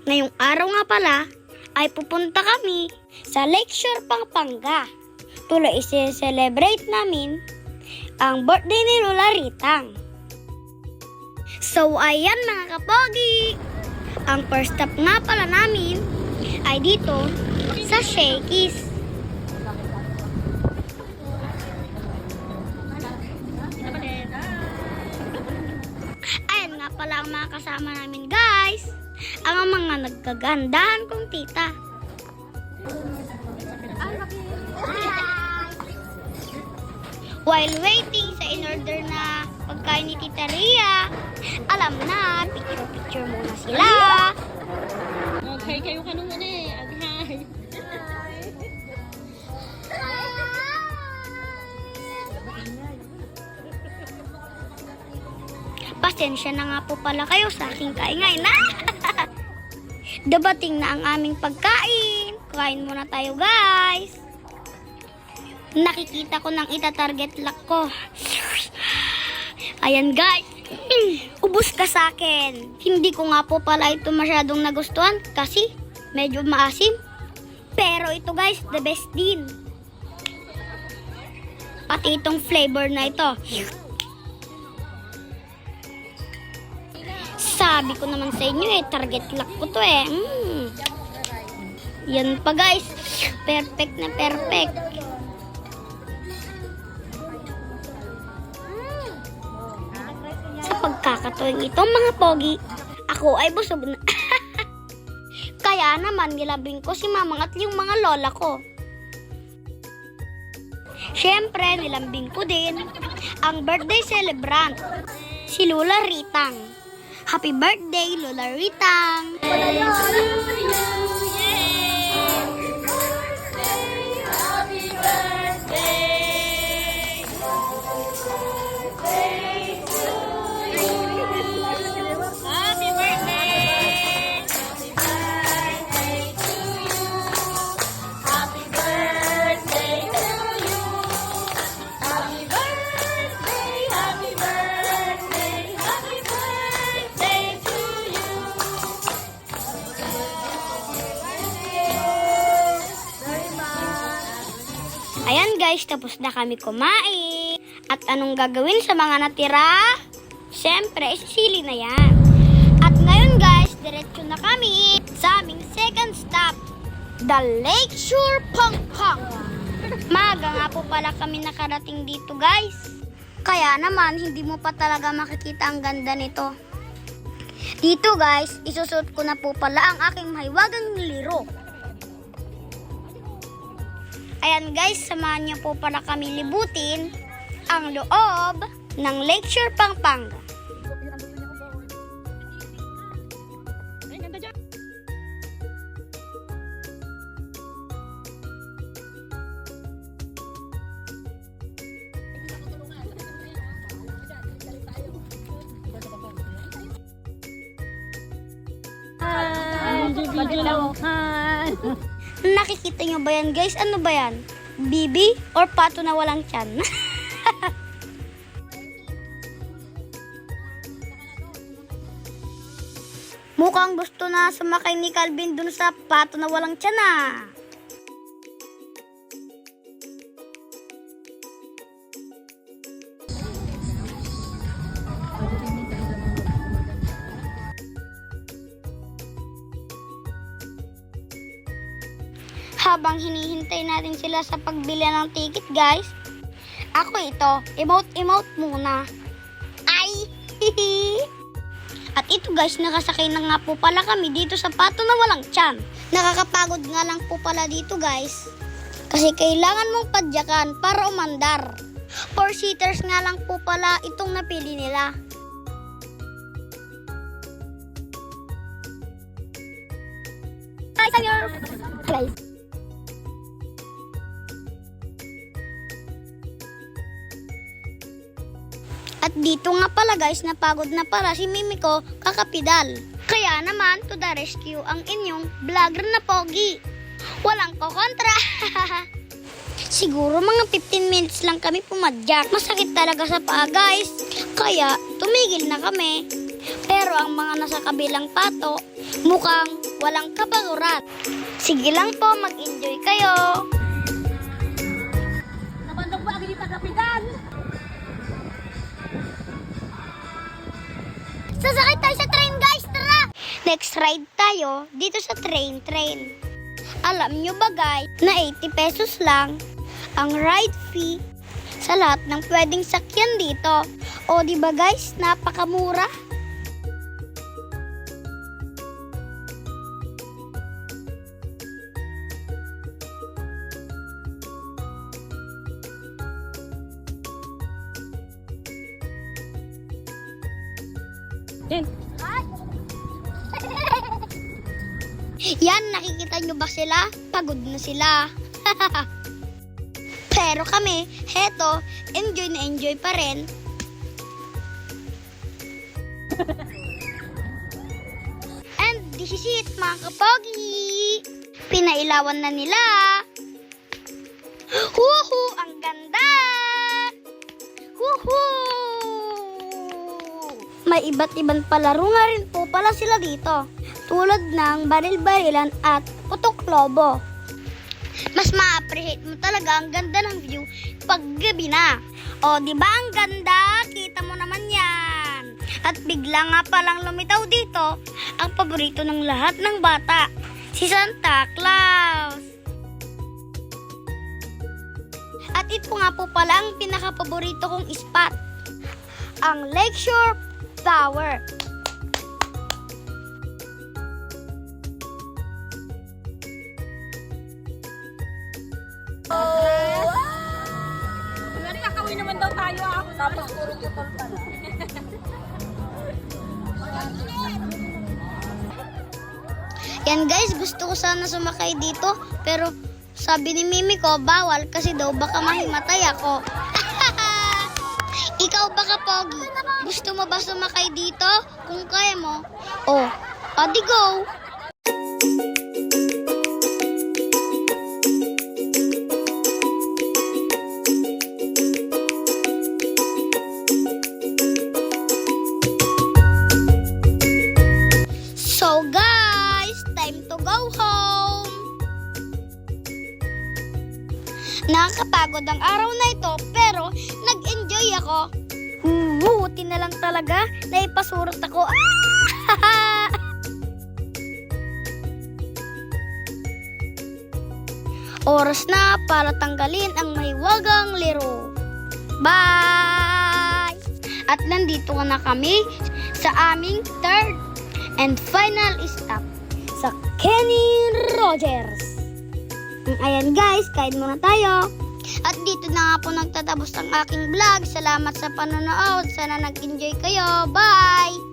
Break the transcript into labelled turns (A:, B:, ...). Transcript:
A: Ngayong araw nga pala ay pupunta kami sa Lakeshore, Pampanga. Tuloy isi-celebrate namin ang birthday ni Lola Ritang. So ayan mga kapogi, ang first stop nga pala namin ay dito sa Shakey's. Ayan nga pala ang mga kasama namin guys, ang mga nagkagandahan kong tita. While waiting sa in-order na pagkain ni Tita Ria, alam na, picture-picture muna sila.
B: Okay, kayo ka nung hi.
A: Pasensya na nga po pala kayo sa aking kaingay na. Dabating na ang aming pagkain. Kain muna tayo guys. Nakikita ko nang ita-target lock ko. Ayan guys. Ubus ka sa akin. Hindi ko nga po pala ito masyadong nagustuhan kasi medyo maasim. Pero ito guys, the best din. Pati itong flavor na ito. Sabi ko naman sa inyo target lock ko to Yan pa guys. Perfect na perfect. Sa pagkakatuwing ito mga pogi, ako ay busog na. Kaya naman nilabing ko si mamang at yung mga lola ko. Siyempre nilambing ko din ang birthday celebrant, si Lola Ritang. Happy birthday, Lola Ritang! Ayan guys, tapos na kami kumain. At anong gagawin sa mga natira? Siyempre, isisili na yan. At ngayon guys, diretso na kami sa aming second stop, the Lakeshore, Pampanga. Maaga nga po pala kami nakarating dito guys. Kaya naman, hindi mo pa talaga makikita ang ganda nito. Dito guys, isusot ko na po pala ang aking mahiwagang liro. Ayan guys, samahan niyo po para kami libutin ang loob ng Lakeshore, Pampanga.
B: Hi!
A: Nakikita nyo ba yan guys? Ano ba yan? Bibi or pato na walang tiyan? Mukhang gusto na sumakay ni Calvin dun sa pato na walang tiyan Habang hinihintay natin sila sa pagbili ng ticket guys, ako ito, emote muna. Ay! At ito guys, nakasakay na nga po pala kami dito sa pato na walang tiyan. Nakakapagod nga lang po pala dito guys, kasi kailangan mong padyakan para umandar. 4-seaters nga lang po pala itong napili nila. Guys, at dito nga pala guys, napagod na pala si Mimi ko kakapidal. Kaya naman, to the rescue ang inyong vlogger na pogi. Walang kokontra. Siguro mga 15 minutes lang kami pumadyak. Masakit talaga sa paa guys. Kaya tumigil na kami. Pero ang mga nasa kabilang pato, mukhang walang kabaguran. Sige lang po, mag-enjoy kayo.
B: Nabandog ba ang kapitan?
A: Sasakay tayo sa train, guys, tara! Next ride tayo dito sa train. Alam nyo ba guys, na 80 pesos lang ang ride fee sa lahat ng pwedeng sakyan dito. O di ba guys, napakamura?
B: Yan.
A: Yan, nakikita nyo ba sila? Pagod na sila. Pero kami, heto, enjoy na enjoy pa rin. And this is it, mga kapogi. Pinailawan na nila. Huhu, ang ganda! Huhu! May iba't ibang palaro nga rin po pala sila dito. Tulad ng baril-barilan at putok lobo. Mas ma-appreciate mo talaga ang ganda ng view pag gabi na. O, di ba ang ganda? Kita mo naman yan. At bigla nga palang lumitaw dito ang paborito ng lahat ng bata, si Santa Claus. At ito nga po pala ang pinaka-paborito kong spot, ang Lakeshore Tower.
B: Ngari, kakawin naman daw tayo ako. Tapos puro putol pala.
A: Yan guys, gusto ko sana sumakay dito, pero sabi ni Mimi ko, bawal kasi daw baka mahimatay ako. Ikaw ba Pogi? Gusto mo ba sumakay dito? Kung kaya mo, adi go! So guys, time to go home. Nakakapagod ang araw na ito, pero nag-enjoy ako. Buti na lang talaga na ipasurot ako. Oras na para tanggalin ang mahiwagang laro. Bye! At nandito na kami sa aming third and final stop sa Kenny Rogers. Ayan guys, kain muna tayo. At dito na nga po nagtatapos ang aking vlog. Salamat sa panonood. Sana nag-enjoy kayo. Bye!